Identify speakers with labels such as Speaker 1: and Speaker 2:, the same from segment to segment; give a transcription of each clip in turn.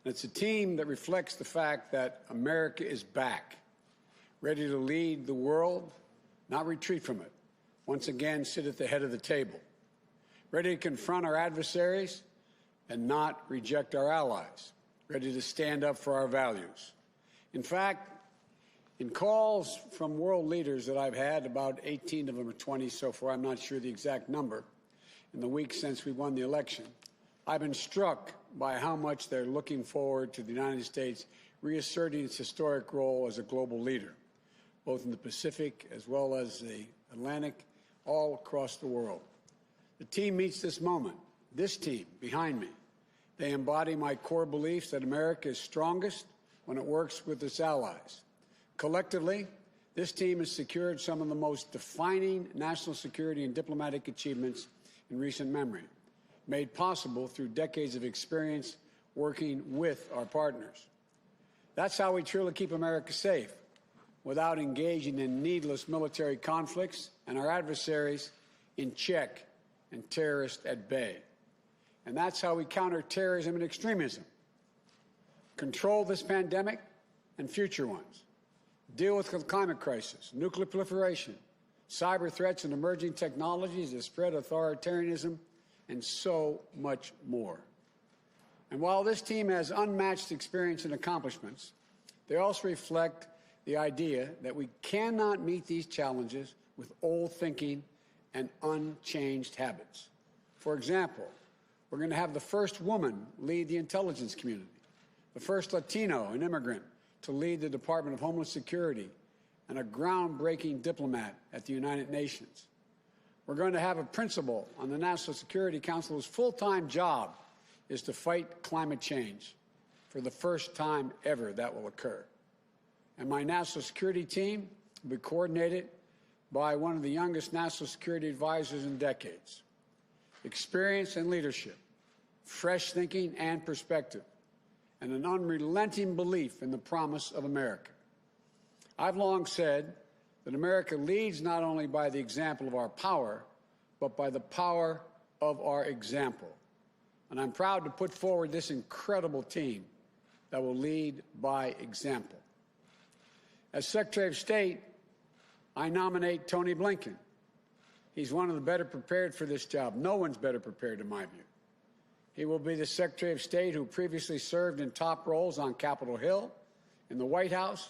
Speaker 1: And it's a team that reflects the fact that America is back, ready to lead the world, not retreat from it, once again sit at the head of the table, ready to confront our adversaries and not reject our allies, ready to stand up for our values. In fact, in calls from world leaders that I've had, about 18 of them or 20 so far, I'm not sure the exact number, in the weeks since we won the election, I've been struck by how much they're looking forward to the United States reasserting its historic role as a global leader, both in the Pacific as well as the Atlantic, all across the world. The team meets this moment, this team behind me. They embody my core beliefs that America is strongest when it works with its allies. Collectively, this team has secured some of the most defining national security and diplomatic achievements in recent memory, made possible through decades of experience working with our partners. That's how we truly keep America safe, without engaging in needless military conflicts and our adversaries in check and terrorists at bay. And that's how we counter terrorism and extremism, control this pandemic and future ones, deal with the climate crisis, nuclear proliferation, cyber threats and emerging technologies that spread authoritarianism, and so much more. And while this team has unmatched experience and accomplishments, they also reflect the idea that we cannot meet these challenges with old thinking and unchanged habits. For example, we're going to have the first woman lead the intelligence community, the first Latino and immigrant to lead the Department of Homeland Security, and a groundbreaking diplomat at the United Nations. We're going to have a principal on the National Security Council whose full-time job is to fight climate change. For the first time ever, that will occur. And my national security team will be coordinated by one of the youngest national security advisors in decades. Experience and leadership, fresh thinking and perspective, and an unrelenting belief in the promise of America. I've long said that America leads not only by the example of our power, but by the power of our example. And I'm proud to put forward this incredible team that will lead by example. As Secretary of State, I nominate Tony Blinken. He's one of the better prepared for this job. No one's better prepared, in my view. He will be the Secretary of State who previously served in top roles on Capitol Hill, in the White House,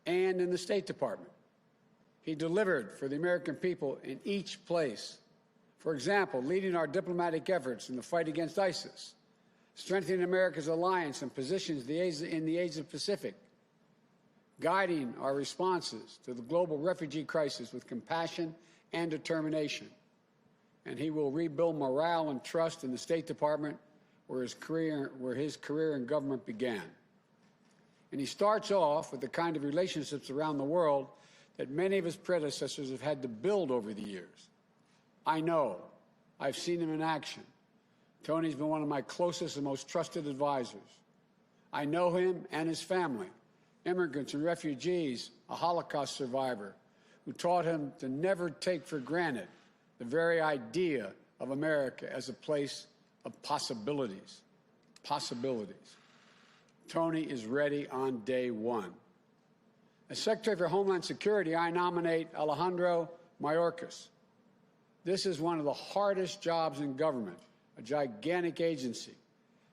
Speaker 1: and in the State Department. He delivered for the American people in each place. For example, leading our diplomatic efforts in the fight against ISIS, strengthening America's alliance and positions in the Asia-Pacific, guiding our responses to the global refugee crisis with compassion and determination. And he will rebuild morale and trust in the State Department, where his career in government began. And he starts off with the kind of relationships around the world that many of his predecessors have had to build over the years. I know. I've seen him in action. Tony's been one of my closest and most trusted advisors. I know him and his family, immigrants and refugees, a Holocaust survivor, who taught him to never take for granted the very idea of America as a place of possibilities. Possibilities. Tony is ready on day one. As Secretary for Homeland Security, I nominate Alejandro Mayorkas. This is one of the hardest jobs in government, a gigantic agency.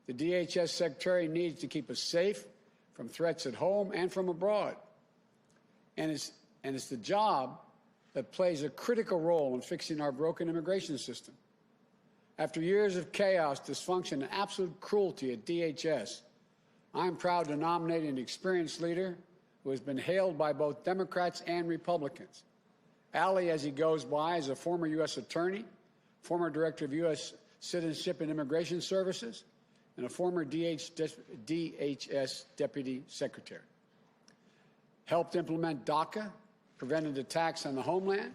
Speaker 1: The DHS Secretary needs to keep us safe from threats at home and from abroad. And it's the job that plays a critical role in fixing our broken immigration system. After years of chaos, dysfunction, and absolute cruelty at DHS, I'm proud to nominate an experienced leader who has been hailed by both Democrats and Republicans. Ali, as he goes by, is a former U.S. attorney, former director of U.S. Citizenship and Immigration Services, and a former DHS deputy secretary. Helped implement DACA, prevented attacks on the homeland,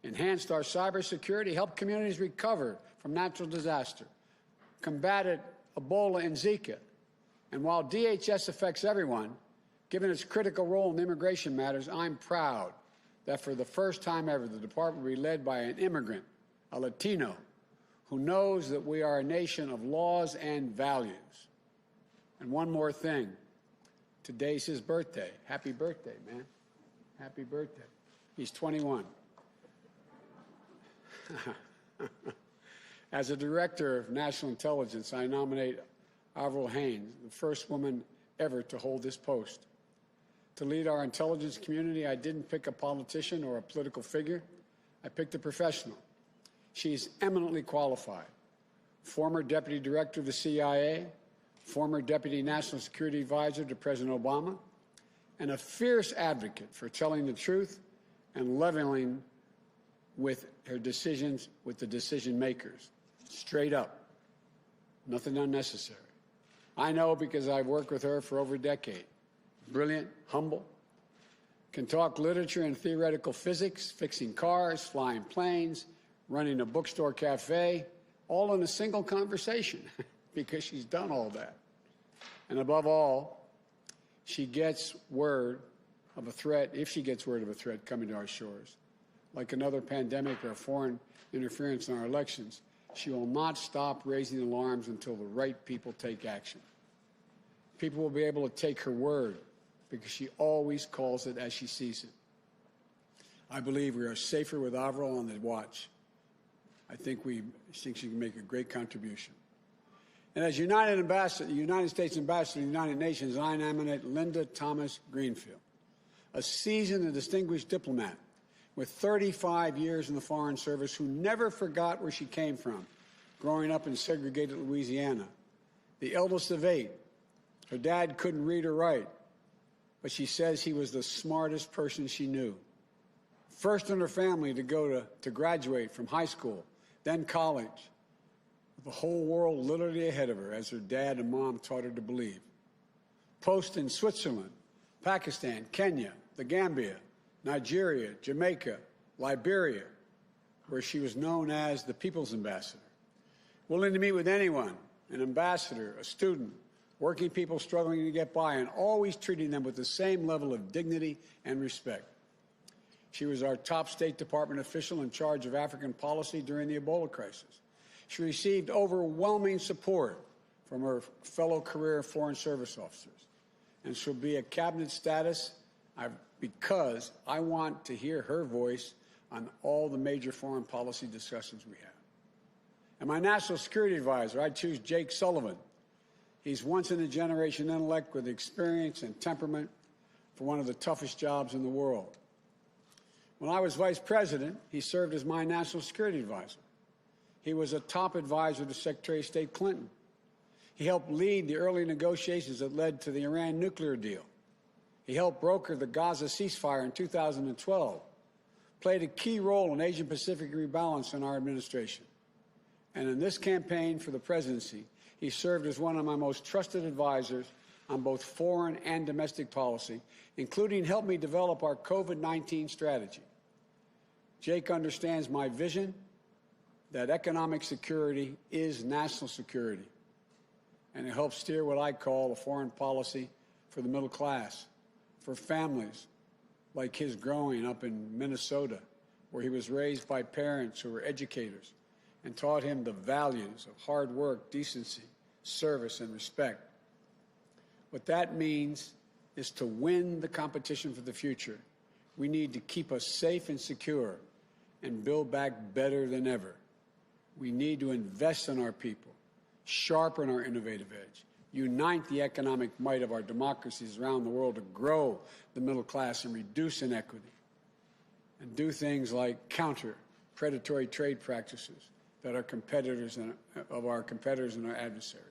Speaker 1: enhanced our cybersecurity, helped communities recover from natural disaster, combated Ebola and Zika. And while DHS affects everyone, given its critical role in immigration matters, I'm proud that for the first time ever, the department will be led by an immigrant, a Latino, who knows that we are a nation of laws and values. And one more thing. Today's his birthday. Happy birthday, man. Happy birthday. He's 21. As a director of national intelligence, I nominate Avril Haines, the first woman ever to hold this post. To lead our intelligence community, I didn't pick a politician or a political figure. I picked a professional. She's eminently qualified. Former Deputy Director of the CIA, former Deputy National Security Advisor to President Obama, and a fierce advocate for telling the truth and leveling with her decisions with the decision makers. Straight up. Nothing unnecessary. I know because I've worked with her for over a decade. Brilliant, humble, can talk literature and theoretical physics, fixing cars, flying planes, running a bookstore cafe, all in a single conversation because she's done all that. And above all, she gets word of a threat, if she gets word of a threat coming to our shores, like another pandemic or foreign interference in our elections, she will not stop raising alarms until the right people take action. People will be able to take her word because she always calls it as she sees it. I believe we are safer with Avril on the watch. I think she can make a great contribution. And as United States Ambassador to the United Nations, I nominate Linda Thomas Greenfield, a seasoned and distinguished diplomat with 35 years in the Foreign Service who never forgot where she came from, growing up in segregated Louisiana. The eldest of 8, her dad couldn't read or write, but she says he was the smartest person she knew. First in her family to graduate from high school, then college, with the whole world literally ahead of her, as her dad and mom taught her to believe. Post in Switzerland, Pakistan, Kenya, the Gambia, Nigeria, Jamaica, Liberia, where she was known as the People's Ambassador. Willing to meet with anyone, an ambassador, a student, working people struggling to get by, and always treating them with the same level of dignity and respect. She was our top State Department official in charge of African policy during the Ebola crisis. She received overwhelming support from her fellow career Foreign Service officers, and she'll be a cabinet status because I want to hear her voice on all the major foreign policy discussions we have. And my national security advisor, I choose Jake Sullivan. He's once-in-a-generation intellect with experience and temperament for one of the toughest jobs in the world. When I was vice president, he served as my national security advisor. He was a top advisor to Secretary of State Clinton. He helped lead the early negotiations that led to the Iran nuclear deal. He helped broker the Gaza ceasefire in 2012, played a key role in Asian-Pacific rebalance in our administration. And in this campaign for the presidency, he served as one of my most trusted advisors on both foreign and domestic policy, including helping me develop our COVID-19 strategy. Jake understands my vision that economic security is national security, and it helps steer what I call a foreign policy for the middle class, for families like his growing up in Minnesota, where he was raised by parents who were educators and taught him the values of hard work, decency, service, and respect. What that means is to win the competition for the future, we need to keep us safe and secure and build back better than ever. We need to invest in our people, sharpen our innovative edge, unite the economic might of our democracies around the world to grow the middle class and reduce inequity, and do things like counter predatory trade practices that our competitors and our adversaries.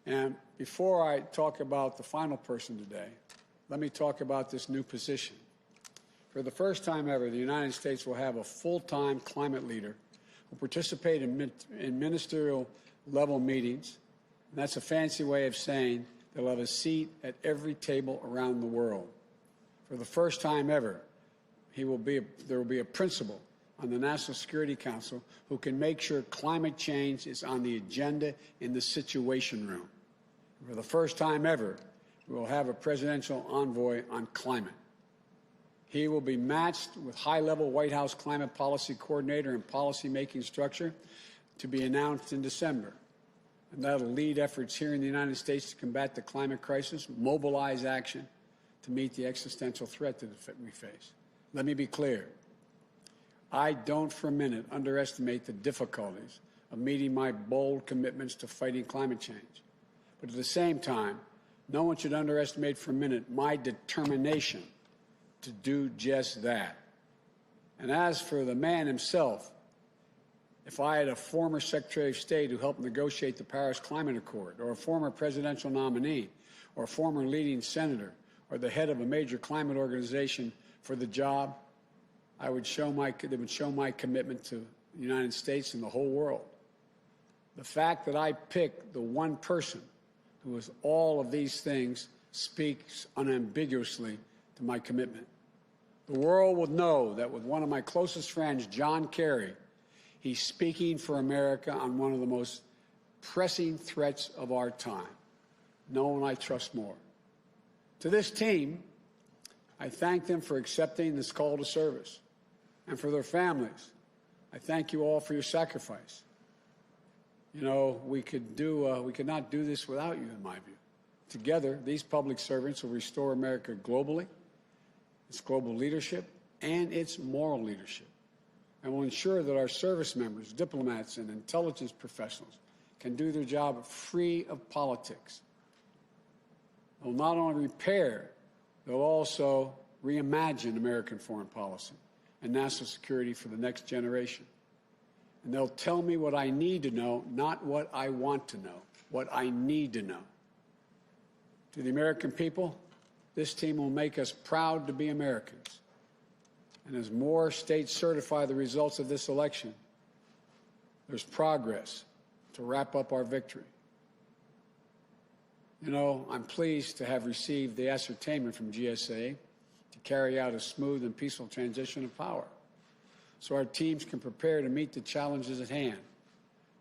Speaker 1: And before I talk about the final person today, let me talk about this new position. For the first time ever, the United States will have a full-time climate leader who participate in ministerial level meetings. And that's a fancy way of saying they'll have a seat at every table around the world. For the first time ever, there will be a principal on the National Security Council who can make sure climate change is on the agenda in the Situation Room. For the first time ever, we will have a presidential envoy on climate. He will be matched with high-level White House climate policy coordinator and policy-making structure to be announced in December. and that'll lead efforts here in the United States to combat the climate crisis, mobilize action to meet the existential threat that we face. Let me be clear. I don't for a minute underestimate the difficulties of meeting my bold commitments to fighting climate change. But at the same time, no one should underestimate for a minute my determination to do just that. And as for the man himself, if I had a former Secretary of State who helped negotiate the Paris Climate Accord, or a former presidential nominee, or a former leading senator, or the head of a major climate organization for the job, they would show my commitment to the United States and the whole world. The fact that I picked the one person who is all of these things speaks unambiguously to my commitment. The world will know that with one of my closest friends, John Kerry, he's speaking for America on one of the most pressing threats of our time. No one I trust more. To this team, I thank them for accepting this call to service. And for their families, I thank you all for your sacrifice. You know, we could not do this without you, in my view. Together, these public servants will restore America globally, its global leadership, and its moral leadership, and will ensure that our service members, diplomats, and intelligence professionals can do their job free of politics. They'll not only repair, they'll also reimagine American foreign policy and national security for the next generation. And they'll tell me what I need to know, not what I want to know, what I need to know. To the American people, this team will make us proud to be Americans. And as more states certify the results of this election, there's progress to wrap up our victory. You know, I'm pleased to have received the ascertainment from GSA to carry out a smooth and peaceful transition of power, so our teams can prepare to meet the challenges at hand,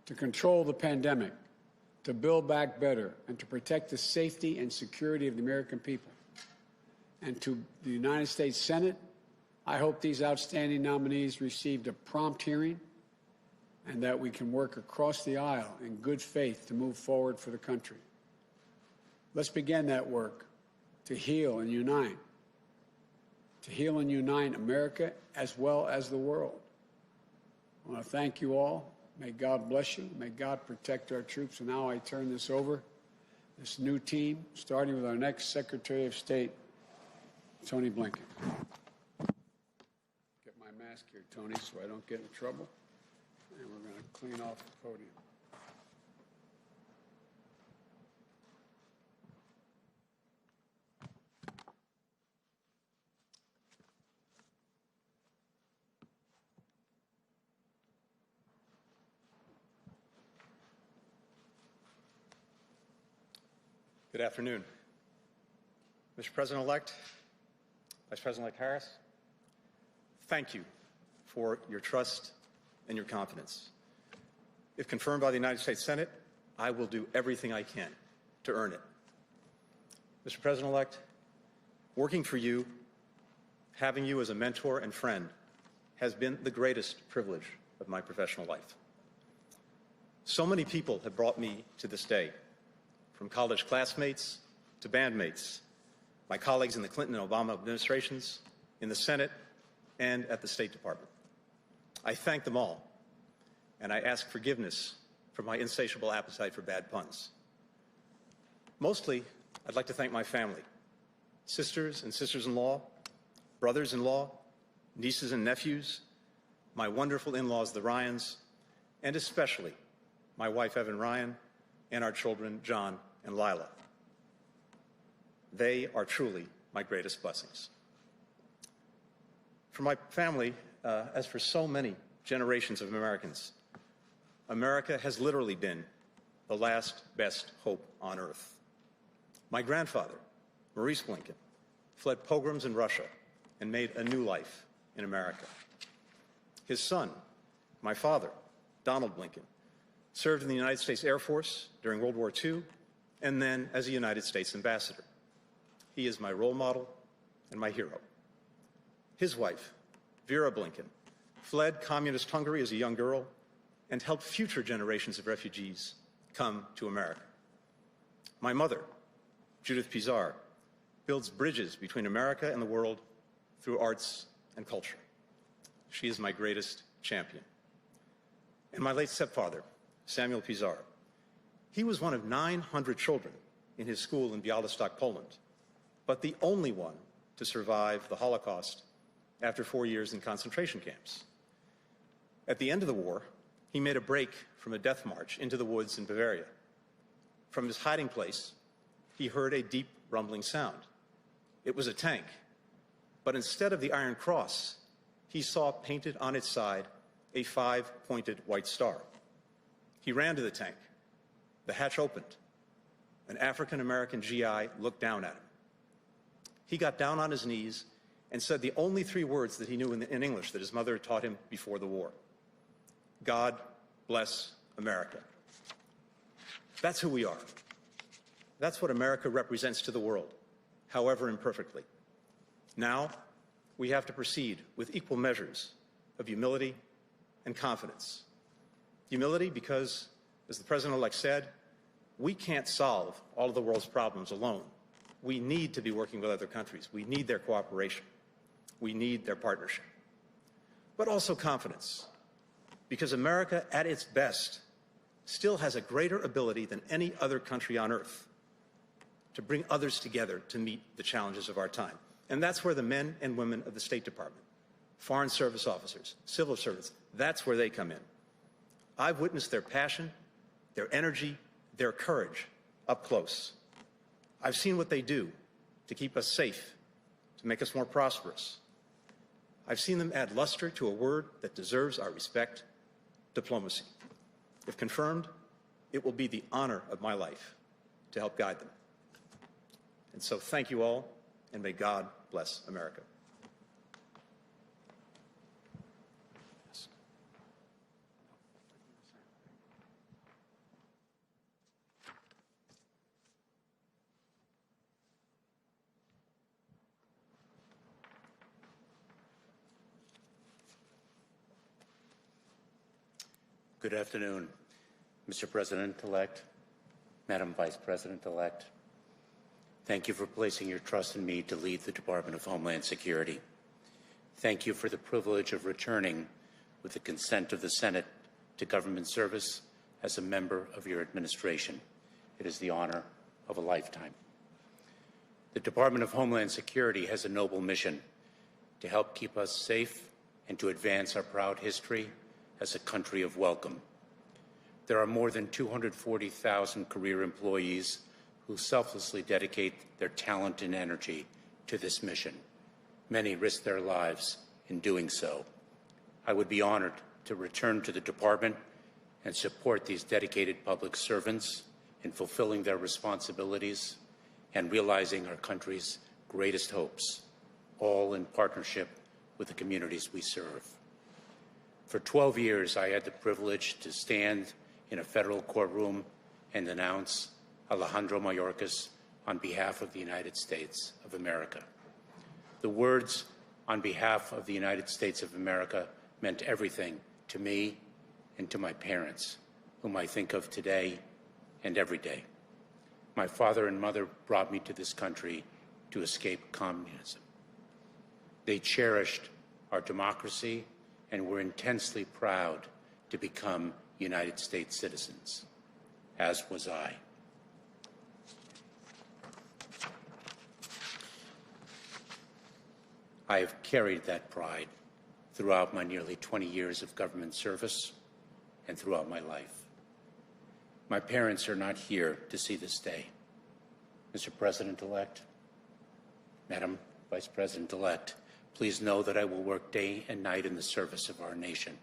Speaker 1: to control the pandemic, to build back better, and to protect the safety and security of the American people. And to the United States Senate, I hope these outstanding nominees received a prompt hearing and that we can work across the aisle in good faith to move forward for the country. Let's begin that work to heal and unite. To heal and unite America as well as the world. I want to thank you all. May God bless you. May God protect our troops. And now I turn this over, this new team, starting with our next Secretary of State, Tony Blinken. Get my mask here, Tony, so I don't get in trouble. And we're going to clean off the podium.
Speaker 2: Good afternoon. Mr. President-elect, Vice President-elect Harris, thank you for your trust and your confidence. If confirmed by the United States Senate, I will do everything I can to earn it. Mr. President-elect, working for you, having you as a mentor and friend, has been the greatest privilege of my professional life. So many people have brought me to this day, from college classmates to bandmates, my colleagues in the Clinton and Obama administrations, in the Senate, and at the State Department. I thank them all, and I ask forgiveness for my insatiable appetite for bad puns. Mostly, I'd like to thank my family, sisters and sisters-in-law, brothers-in-law, nieces and nephews, my wonderful in-laws, the Ryans, and especially my wife, Evan Ryan, and our children, John and Lila. They are truly my greatest blessings. For my family, as for so many generations of Americans, America has literally been the last best hope on earth. My grandfather, Maurice Blinken, fled pogroms in Russia and made a new life in America. His son, my father, Donald Blinken, served in the United States Air Force during World War II and then as a United States ambassador. He is my role model and my hero. His wife, Vera Blinken, fled communist Hungary as a young girl and helped future generations of refugees come to America. My mother, Judith Pizarro, builds bridges between America and the world through arts and culture. She is my greatest champion. And my late stepfather, Samuel Pizarro, he was one of 900 children in his school in Białystok, Poland, but the only one to survive the Holocaust after 4 years in concentration camps. At the end of the war, he made a break from a death march into the woods in Bavaria. From his hiding place, he heard a deep rumbling sound. It was a tank, but instead of the Iron Cross, he saw painted on its side a 5-pointed white star. He ran to the tank. The hatch opened. An African-American GI looked down at him. He got down on his knees and said the only 3 words that he knew in English that his mother had taught him before the war. God bless America. That's who we are. That's what America represents to the world, however imperfectly. Now, we have to proceed with equal measures of humility and confidence. Humility because, as the President-elect said, we can't solve all of the world's problems alone. We need to be working with other countries. We need their cooperation. We need their partnership. But also confidence, because America, at its best, still has a greater ability than any other country on earth to bring others together to meet the challenges of our time. And that's where the men and women of the State Department, Foreign Service officers, civil servants, that's where they come in. I've witnessed their passion, their energy, their courage up close. I've seen what they do to keep us safe, to make us more prosperous. I've seen them add luster to a word that deserves our respect, diplomacy. If confirmed, it will be the honor of my life to help guide them. And so thank you all, and may God bless America.
Speaker 3: Good afternoon, Mr. President-elect, Madam Vice President-elect. Thank you for placing your trust in me to lead the Department of Homeland Security. Thank you for the privilege of returning, with the consent of the Senate, to government service as a member of your administration. It is the honor of a lifetime. The Department of Homeland Security has a noble mission to help keep us safe and to advance our proud history as a country of welcome. There are more than 240,000 career employees who selflessly dedicate their talent and energy to this mission. Many risk their lives in doing so. I would be honored to return to the department and support these dedicated public servants in fulfilling their responsibilities and realizing our country's greatest hopes, all in partnership with the communities we serve. For 12 years, I had the privilege to stand in a federal courtroom and announce Alejandro Mayorkas on behalf of the United States of America. The words, "on behalf of the United States of America," meant everything to me and to my parents, whom I think of today and every day. My father and mother brought me to this country to escape communism. They cherished our democracy and were intensely proud to become United States citizens, as was I. I have carried that pride throughout my nearly 20 years of government service and throughout my life. My parents are not here to see this day. Mr. President-elect, Madam Vice President-elect, please know that I will work day and night in the service of our nation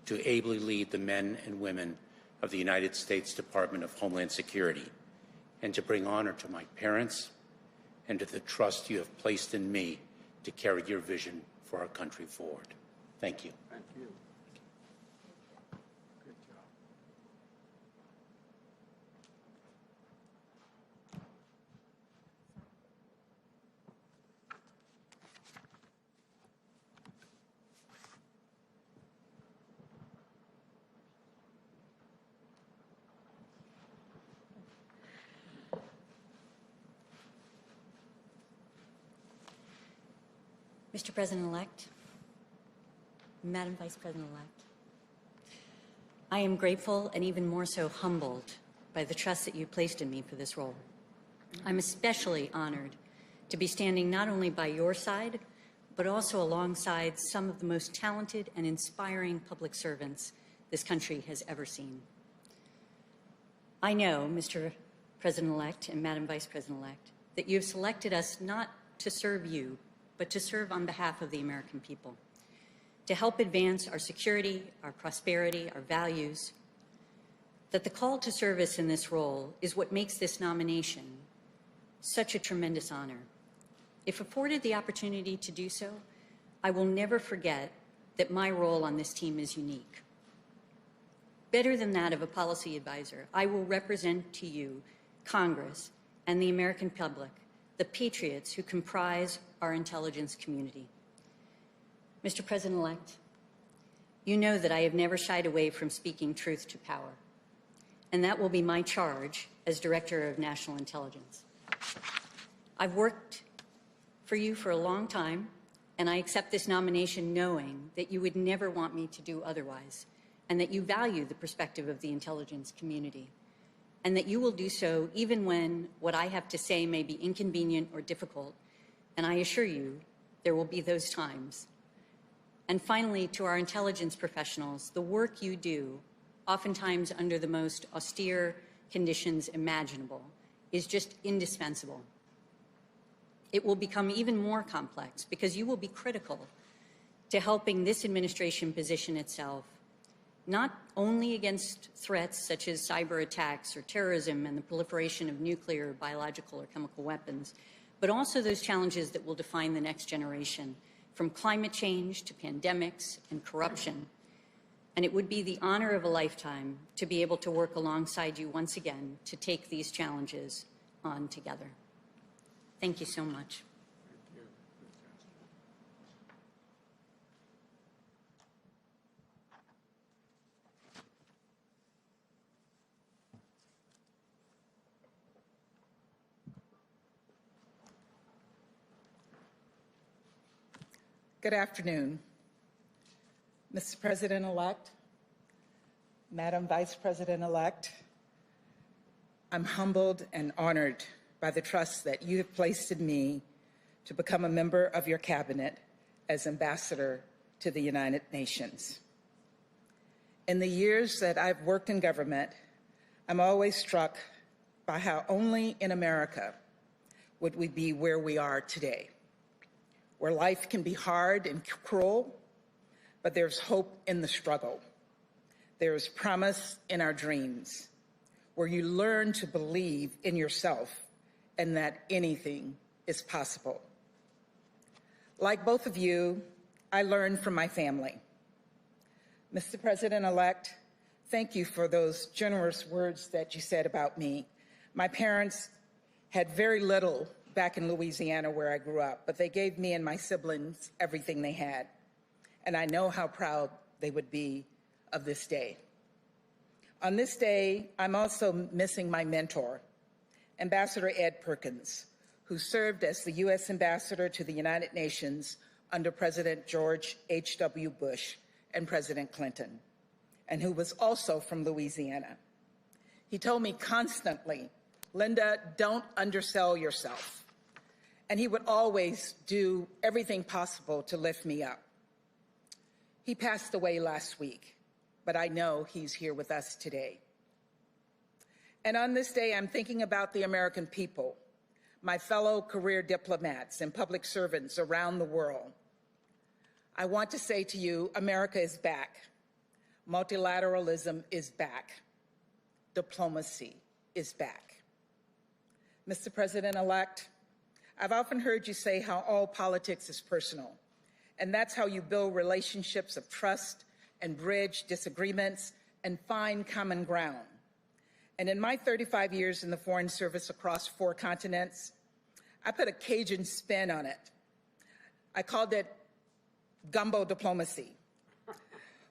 Speaker 3: to ably lead the men and women of the United States Department of Homeland Security and to bring honor to my parents and to the trust you have placed in me to carry your vision for our country forward. Thank you.
Speaker 1: Thank you. Good job.
Speaker 4: Mr. President-elect, Madam Vice President-elect, I am grateful and even more so humbled by the trust that you placed in me for this role. I'm especially honored to be standing not only by your side, but also alongside some of the most talented and inspiring public servants this country has ever seen. I know, Mr. President-elect and Madam Vice President-elect, that you have selected us not to serve you, but to serve on behalf of the American people, to help advance our security, our prosperity, our values, that the call to service in this role is what makes this nomination such a tremendous honor. If afforded the opportunity to do so, I will never forget that my role on this team is unique. Better than that of a policy advisor, I will represent to you, Congress, and the American public, the patriots who comprise our intelligence community. Mr. President-elect, you know that I have never shied away from speaking truth to power, and that will be my charge as Director of National Intelligence. I've worked for you for a long time, and I accept this nomination knowing that you would never want me to do otherwise, and that you value the perspective of the intelligence community, and that you will do so even when what I have to say may be inconvenient or difficult, and I assure you there will be those times. And finally, to our intelligence professionals, the work you do, oftentimes under the most austere conditions imaginable, is just indispensable. It will become even more complex because you will be critical to helping this administration position itself not only against threats such as cyber attacks or terrorism and the proliferation of nuclear, biological, or chemical weapons, but also those challenges that will define the next generation, from climate change to pandemics and corruption. And it would be the honor of a lifetime to be able to work alongside you once again to take these challenges on together. Thank you so much.
Speaker 5: Good afternoon, Mr. President-elect, Madam Vice President-elect. I'm humbled and honored by the trust that you have placed in me to become a member of your cabinet as ambassador to the United Nations. In the years that I've worked in government, I'm always struck by how only in America would we be where we are today, where life can be hard and cruel, but there's hope in the struggle. There is promise in our dreams, where you learn to believe in yourself and that anything is possible. Like both of you, I learned from my family. Mr. President-elect, thank you for those generous words that you said about me. My parents had very little back in Louisiana where I grew up, but they gave me and my siblings everything they had. And I know how proud they would be of this day. On this day, I'm also missing my mentor, Ambassador Ed Perkins, who served as the U.S. Ambassador to the United Nations under President George H.W. Bush and President Clinton, and who was also from Louisiana. He told me constantly, Linda, don't undersell yourself. And he would always do everything possible to lift me up. He passed away last week, but I know he's here with us today. And on this day, I'm thinking about the American people, my fellow career diplomats and public servants around the world. I want to say to you, America is back. Multilateralism is back. Diplomacy is back. Mr. President-elect, I've often heard you say how all politics is personal, and that's how you build relationships of trust and bridge disagreements and find common ground. And in my 35 years in the Foreign Service across 4 continents, I put a Cajun spin on it. I called it Gumbo Diplomacy.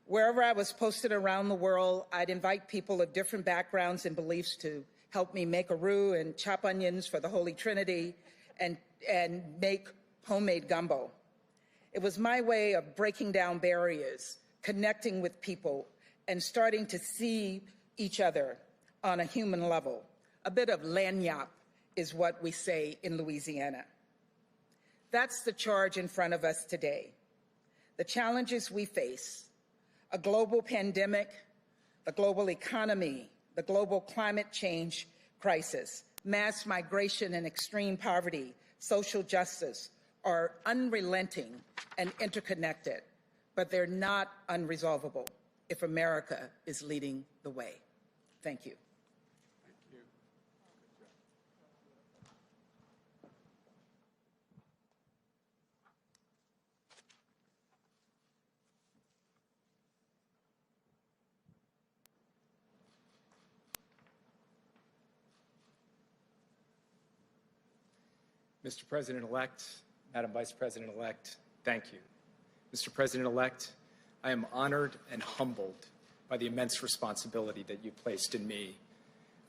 Speaker 5: Wherever I was posted around the world, I'd invite people of different backgrounds and beliefs to help me make a roux and chop onions for the Holy Trinity and make homemade gumbo. It was my way of breaking down barriers, connecting with people, and starting to see each other on a human level. A bit of lagniappe is what we say in Louisiana. That's the charge in front of us today. The challenges we face, a global pandemic, the global economy, the global climate change crisis, mass migration and extreme poverty, social justice, are unrelenting and interconnected, but they're not unresolvable if America is leading the way. Thank you.
Speaker 6: Mr. President-elect, Madam Vice President-elect, thank you. Mr. President-elect, I am honored and humbled by the immense responsibility that you placed in me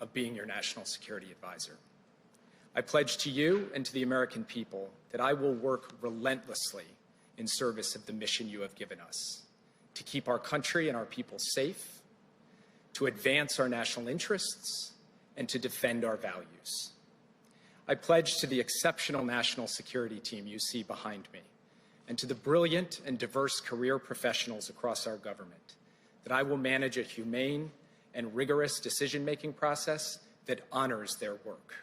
Speaker 6: of being your national security advisor. I pledge to you and to the American people that I will work relentlessly in service of the mission you have given us, to keep our country and our people safe, to advance our national interests, and to defend our values. I pledge to the exceptional national security team you see behind me, and to the brilliant and diverse career professionals across our government, that I will manage a humane and rigorous decision-making process that honors their work.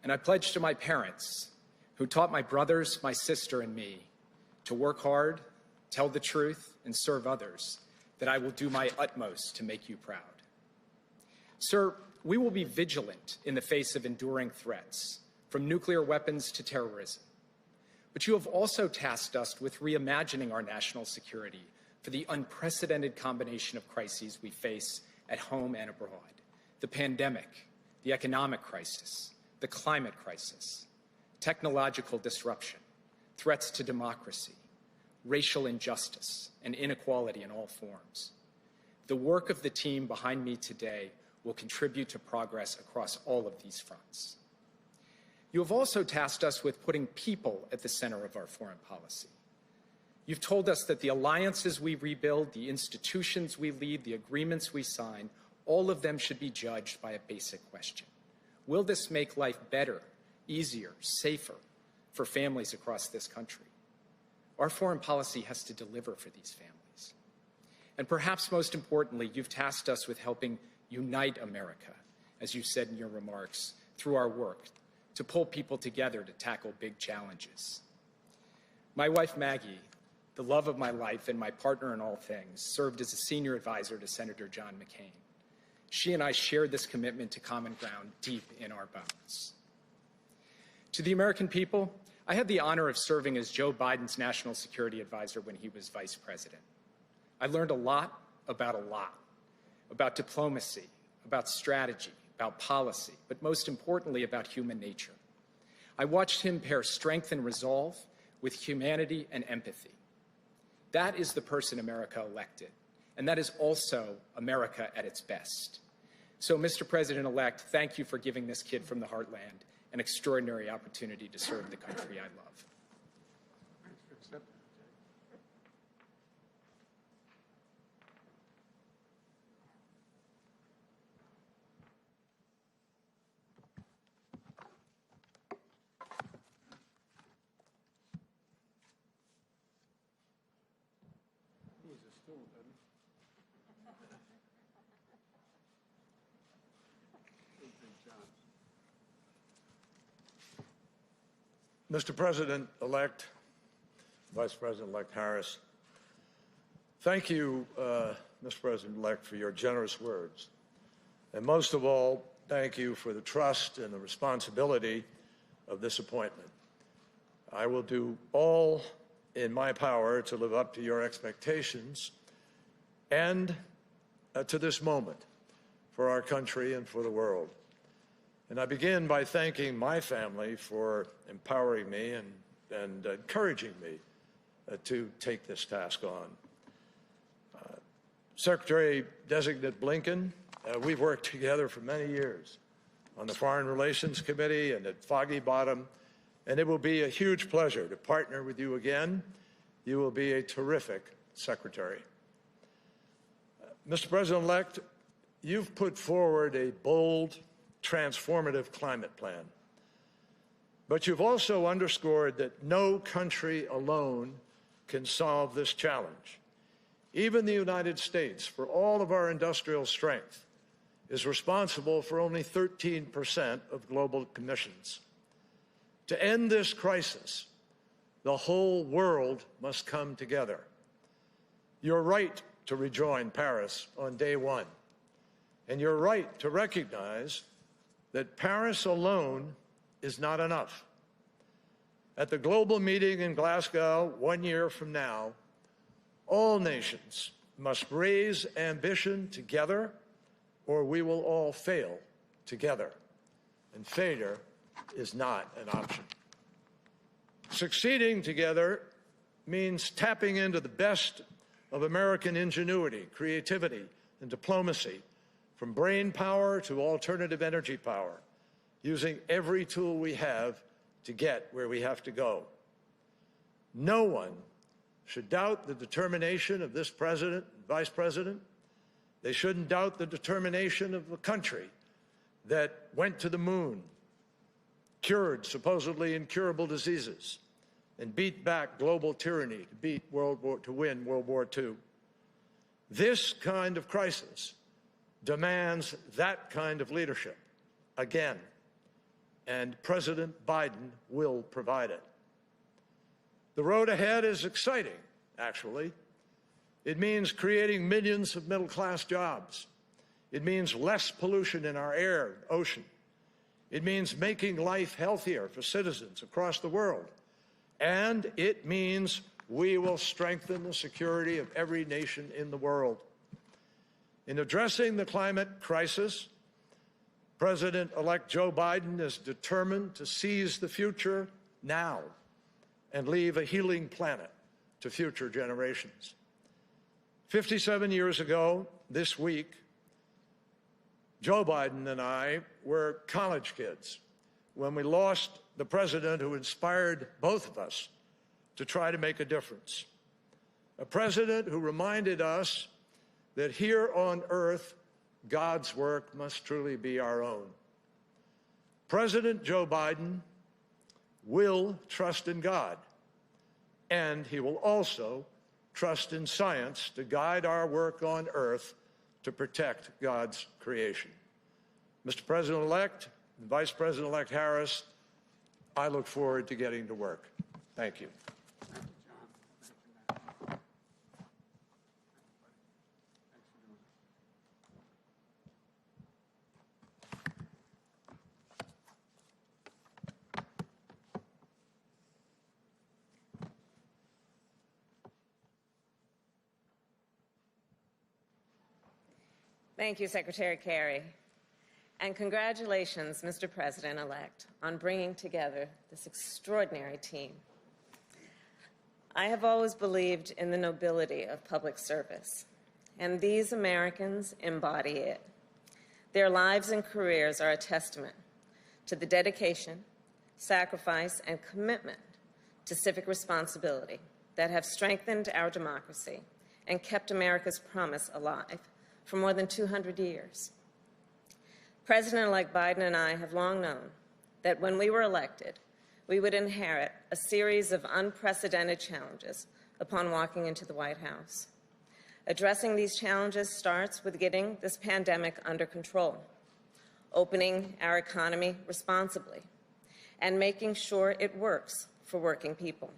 Speaker 6: And I pledge to my parents, who taught my brothers, my sister, and me to work hard, tell the truth, and serve others, that I will do my utmost to make you proud. Sir, we will be vigilant in the face of enduring threats, from nuclear weapons to terrorism. But you have also tasked us with reimagining our national security for the unprecedented combination of crises we face at home and abroad: the pandemic, the economic crisis, the climate crisis, technological disruption, threats to democracy, racial injustice, and inequality in all forms. The work of the team behind me today will contribute to progress across all of these fronts. You have also tasked us with putting people at the center of our foreign policy. You've told us that the alliances we rebuild, the institutions we lead, the agreements we sign, all of them should be judged by a basic question: will this make life better, easier, safer for families across this country? Our foreign policy has to deliver for these families. And perhaps most importantly, you've tasked us with helping unite America, as you said in your remarks, through our work, to pull people together to tackle big challenges. My wife, Maggie, the love of my life and my partner in all things, served as a senior advisor to Senator John McCain. She and I shared this commitment to common ground deep in our bones. To the American people, I had the honor of serving as Joe Biden's national security advisor when he was vice president. I learned a lot, about diplomacy, about strategy, about policy, but most importantly, about human nature. I watched him pair strength and resolve with humanity and empathy. That is the person America elected, and that is also America at its best. So, Mr. President-elect, thank you for giving this kid from the heartland an extraordinary opportunity to serve the country I love.
Speaker 7: Mr. President-elect, Vice President-elect Harris, thank you, Mr. President-elect, for your generous words. And most of all, thank you for the trust and the responsibility of this appointment. I will do all in my power to live up to your expectations and to this moment for our country and for the world. And I begin by thanking my family for empowering me and encouraging me to take this task on. Secretary-designate Blinken, we've worked together for many years on the Foreign Relations Committee and at Foggy Bottom, and it will be a huge pleasure to partner with you again. You will be a terrific secretary. Mr. President-elect, you've put forward a bold, transformative climate plan. But you've also underscored that no country alone can solve this challenge. Even the United States, for all of our industrial strength, is responsible for only 13% of global emissions. To end this crisis, the whole world must come together. You're right to rejoin Paris on day one, and you're right to recognize that Paris alone is not enough. At the global meeting in Glasgow 1 year from now, all nations must raise ambition together, or we will all fail together. And failure is not an option. Succeeding together means tapping into the best of American ingenuity, creativity, and diplomacy, from brain power to alternative energy power, using every tool we have to get where we have to go. No one should doubt the determination of this president and vice president. They shouldn't doubt the determination of a country that went to the moon, cured supposedly incurable diseases, and beat back global tyranny to win World War II. This kind of crisis demands that kind of leadership again, and President Biden will provide it. The road ahead is exciting, actually. It means creating millions of middle-class jobs. It means less pollution in our air and ocean. It means making life healthier for citizens across the world. And it means we will strengthen the security of every nation in the world. In addressing the climate crisis, President-elect Joe Biden is determined to seize the future now and leave a healing planet to future generations. 57 years ago, this week, Joe Biden and I were college kids when we lost the president who inspired both of us to try to make a difference. A president who reminded us that here on earth, God's work must truly be our own. President Joe Biden will trust in God, and he will also trust in science to guide our work on earth to protect God's creation. Mr. President-elect and Vice President-elect Harris, I look forward to getting to work. Thank you.
Speaker 8: Thank you, Secretary Kerry. And congratulations, Mr. President-elect, on bringing together this extraordinary team. I have always believed in the nobility of public service, and these Americans embody it. Their lives and careers are a testament to the dedication, sacrifice, and commitment to civic responsibility that have strengthened our democracy and kept America's promise alive for more than 200 years. President-elect Biden and I have long known that when we were elected, we would inherit a series of unprecedented challenges upon walking into the White House. Addressing these challenges starts with getting this pandemic under control, opening our economy responsibly, and making sure it works for working people.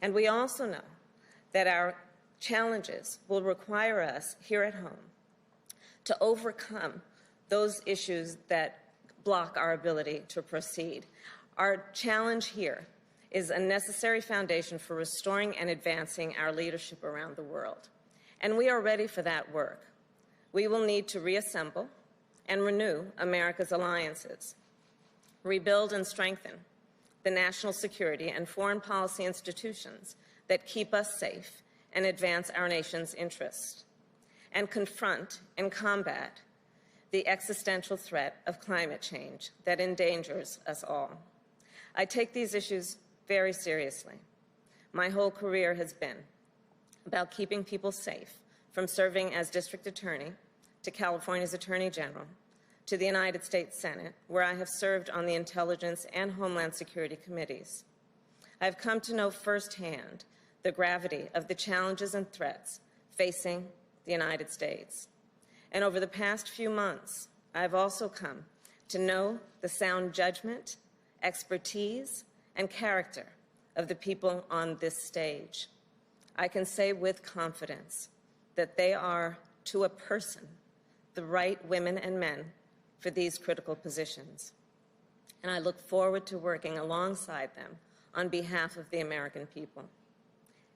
Speaker 8: And we also know that our challenges will require us here at home to overcome those issues that block our ability to proceed. Our challenge here is a necessary foundation for restoring and advancing our leadership around the world. And we are ready for that work. We will need to reassemble and renew America's alliances, rebuild and strengthen the national security and foreign policy institutions that keep us safe and advance our nation's interests, and confront and combat the existential threat of climate change that endangers us all. I take these issues very seriously. My whole career has been about keeping people safe, from serving as district attorney to California's Attorney General to the United States Senate, where I have served on the Intelligence and Homeland Security committees. I have come to know firsthand the gravity of the challenges and threats facing the United States. And over the past few months, I have also come to know the sound judgment, expertise, and character of the people on this stage. I can say with confidence that they are, to a person, the right women and men for these critical positions. And I look forward to working alongside them on behalf of the American people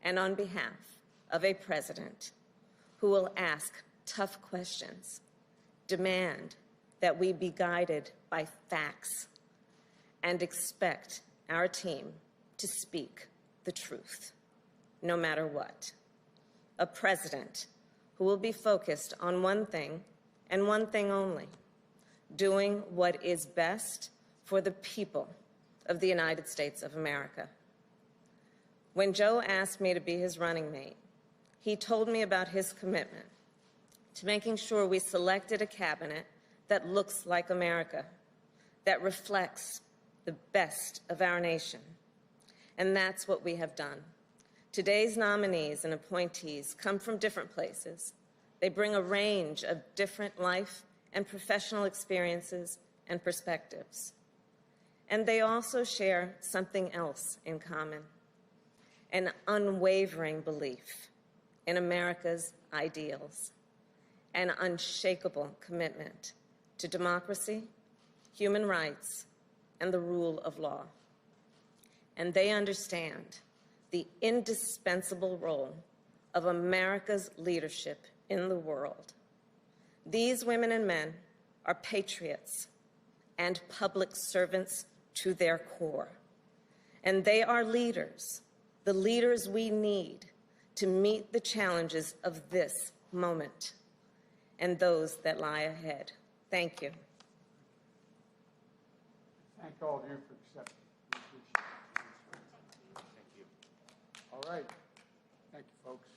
Speaker 8: and on behalf of a president who will ask tough questions, demand that we be guided by facts, and expect our team to speak the truth, no matter what. A president who will be focused on one thing and one thing only: doing what is best for the people of the United States of America. When Joe asked me to be his running mate, he told me about his commitment to making sure we selected a cabinet that looks like America, that reflects the best of our nation. And that's what we have done. Today's nominees and appointees come from different places. They bring a range of different life and professional experiences and perspectives. And they also share something else in common: an unwavering belief in America's ideals, an unshakable commitment to democracy, human rights, and the rule of law. And they understand the indispensable role of America's leadership in the world. These women and men are patriots and public servants to their core. And they are leaders, the leaders we need to meet the challenges of this moment and those that lie ahead. Thank you.
Speaker 1: Thank all of you for accepting. We appreciate it. Thank you. All right. Thank you, folks.